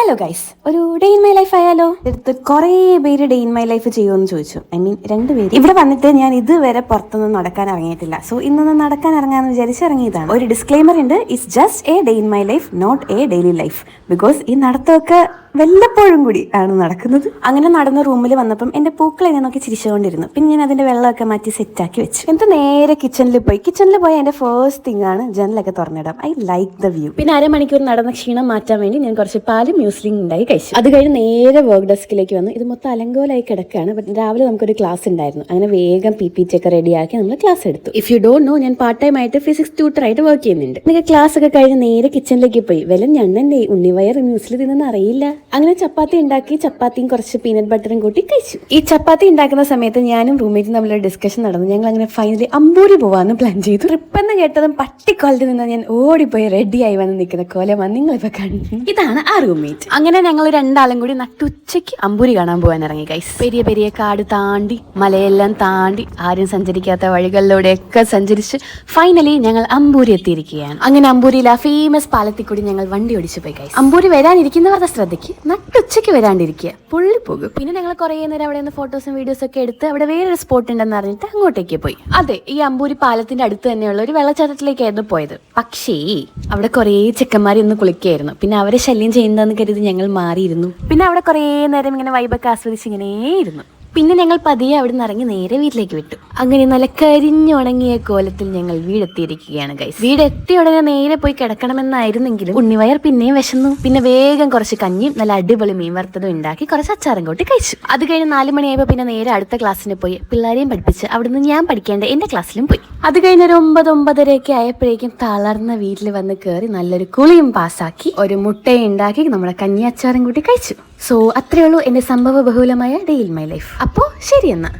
Hello guys, ഒരു day in my life ആയാലോ? എടുത്ത് കുറേ പേര് ഡേ ഇൻ മൈ ലൈഫ് ചെയ്യുമെന്ന് ചോദിച്ചു. ഐ മീൻ 2 പേര്. ഇവിടെ വന്നിട്ട് ഞാൻ ഇതുവരെ പുറത്തൊന്നും നടക്കാൻ ഇറങ്ങിയിട്ടില്ല. സോ ഇന്നൊന്ന് നടക്കാൻ ഇറങ്ങാന്ന് വിചാരിച്ച് ഇറങ്ങിയതാണ്. ഒരു ഡിസ്ക്ലെയിമർ ഉണ്ട്, it's just a day in my life, not a daily life. Because ഈ നടത്തമൊക്കെ വല്ലപ്പോഴും കൂടി ആണ് നടക്കുന്നത്. അങ്ങനെ നടന്ന റൂമിൽ വന്നപ്പം എന്റെ പൂക്കളെ ഞാൻ നോക്കി ചിരിച്ചുകൊണ്ടിരുന്നു. പിന്നെ ഞാൻ അതിന്റെ വെള്ളമൊക്കെ മാറ്റി സെറ്റാക്കി വെച്ചു. എന്നിട്ട് നേരെ കിച്ചണിൽ പോയി എന്റെ ഫസ്റ്റ് തിങ് ആണ് ജനലൊക്കെ തുറന്നിടാം. I like the view. പിന്നെ അരമണിക്കൂർ നടന്ന ക്ഷീണം മാറ്റാൻ വേണ്ടി ഞാൻ കുറച്ച് പാലും മ്യൂസ്ലിംഗ് ഉണ്ടായി കഴിച്ചു. അത് കഴിഞ്ഞ് നേരെ വർക്ക് ഡെസ്കിലേക്ക് വന്നു. ഇത് മൊത്തം അലങ്കോലായി കിടക്കുകയാണ്. രാവിലെ നമുക്കൊരു ക്ലാസ് ഉണ്ടായിരുന്നു. അങ്ങനെ വേഗം PPT ഒക്കെ റെഡിയാക്കി നമ്മൾ ക്ലാസ് എടുത്തു. ഇഫ് യു ഡോണ്ട് നോ, ഞാൻ പാർട്ട് ടൈം ആയിട്ട് ഫിസിക്സ് ട്യൂട്ടർ ആയിട്ട് വർക്ക് ചെയ്യുന്നുണ്ട്. എനിക്ക് ക്ലാസ് ഒക്കെ കഴിഞ്ഞ് നേരെ കിച്ചണിലേക്ക് പോയി. വല്ല ഞണ്ണന്റെ ഉണ്ണിവയർ മ്യൂസിൽ തിന്നെന്ന് അറിയില്ല. അങ്ങനെ ചപ്പാത്തി ഉണ്ടാക്കി, ചപ്പാത്തിയും കുറച്ച് പീനട്ട് ബട്ടറും കൂട്ടി കഴിച്ചു. ഈ ചപ്പാത്തി ഉണ്ടാക്കുന്ന സമയത്ത് ഞാനും റൂംമേറ്റും തമ്മിലൊരു ഡിസ്കഷൻ നടന്നു. ഞങ്ങൾ അങ്ങനെ ഫൈനലി അമ്പൂരി പോവാന്ന് പ്ലാൻ ചെയ്തു. ട്രിപ്പ് എന്ന് കേട്ടതും പട്ടിക്കൊലത്തിൽ നിന്ന് ഞാൻ ഓടിപ്പോയി റെഡിയായി വന്ന് നിൽക്കുന്ന കോലമാണ് നിങ്ങളിപ്പോ കണ്ടു. ഇതാണ് ആ റൂംമേറ്റ്. അങ്ങനെ ഞങ്ങൾ 2 കൂടി നട്ടുച്ചയ്ക്ക് അമ്പൂരി കാണാൻ പോകാൻ ഇറങ്ങി ഗൈസ്. പെരിയ പെരിയ കാട് താണ്ടി, മലയെല്ലാം താണ്ടി, ആരും സഞ്ചരിക്കാത്ത വഴികളിലൂടെയൊക്കെ സഞ്ചരിച്ച് ഫൈനലി ഞങ്ങൾ അമ്പൂരി എത്തിയിരിക്കുകയാണ്. അങ്ങനെ അമ്പൂരിയിൽ ആ ഫേമസ് പാലത്തിൽ കൂടി ഞങ്ങൾ വണ്ടി ഓടിച്ചു പോയി ഗൈസ്. അമ്പൂരി വരാനിരിക്കുന്നവരുടെ ശ്രദ്ധയ്ക്ക് നട്ടുച്ചയ്ക്ക് വരാണ്ടിരിക്കുക, പുള്ളി പോകും. പിന്നെ ഞങ്ങൾ കുറേ നേരം അവിടെ നിന്ന് ഫോട്ടോസും വീഡിയോസും ഒക്കെ എടുത്ത് അവിടെ വേറൊരു സ്പോട്ട് ഉണ്ടെന്ന് അറിഞ്ഞിട്ട് അങ്ങോട്ടേക്ക് പോയി. അതെ, ഈ അമ്പൂരി പാലത്തിന്റെ അടുത്ത് തന്നെയുള്ള ഒരു വെള്ളച്ചാട്ടത്തിലേക്കായിരുന്നു പോയത്. പക്ഷേ അവിടെ കുറേ ചെക്കന്മാർ ഇന്ന് കുളിക്കായിരുന്നു. പിന്നെ അവരെ ശല്യം ചെയ്യുന്നതെന്ന് കരുതി ഞങ്ങൾ മാറിയിരുന്നു. പിന്നെ അവിടെ കുറേ നേരം ഇങ്ങനെ വൈബൊക്കെ ആസ്വദിച്ച് ഇങ്ങനെ ഇരുന്നു. പിന്നെ ഞങ്ങൾ പതിയെ അവിടെ നിന്ന് ഇറങ്ങി നേരെ വീട്ടിലേക്ക് വിട്ടു. അങ്ങനെ നല്ല കരിഞ്ഞുണങ്ങിയ കോലത്തിൽ ഞങ്ങൾ വീടെത്തിയിരിക്കുകയാണ് ഗൈസ്. വീടെത്തിയ ഉടനെ നേരെ പോയി കിടക്കണമെന്നായിരുന്നെങ്കിലും ഉണ്ണിവയർ പിന്നെയും വിശന്നു. പിന്നെ വേഗം കുറച്ച് കഞ്ഞിയും നല്ല അടിപൊളി മീൻ വറുത്തതും ഉണ്ടാക്കി കുറച്ച് അച്ചാറും കൂട്ടി കഴിച്ചു. അത് കഴിഞ്ഞ് 4 മണിയായപ്പോൾ പിന്നെ നേരെ അടുത്ത ക്ലാസ്സിന് പോയി പിള്ളേരെയും പഠിപ്പിച്ച് അവിടുന്ന് ഞാൻ പഠിക്കേണ്ട എന്റെ ക്ലാസ്സിലും പോയി. അത് കഴിഞ്ഞൊരു 9-9:30 ആയപ്പോഴേക്കും തളർന്ന വീട്ടിൽ വന്ന് കയറി നല്ലൊരു കുളിയും പാസ്സാക്കി ഒരു മുട്ടയും ഉണ്ടാക്കി നമ്മുടെ കഞ്ഞി അച്ചാറും കൂട്ടി കഴിച്ചു. സോ അത്രയേ ഉള്ളൂ എന്റെ സംഭവ ബഹുലമായ ഡേ ഇൻ മൈ ലൈഫ്. അപ്പോൾ ശരി എന്നാ.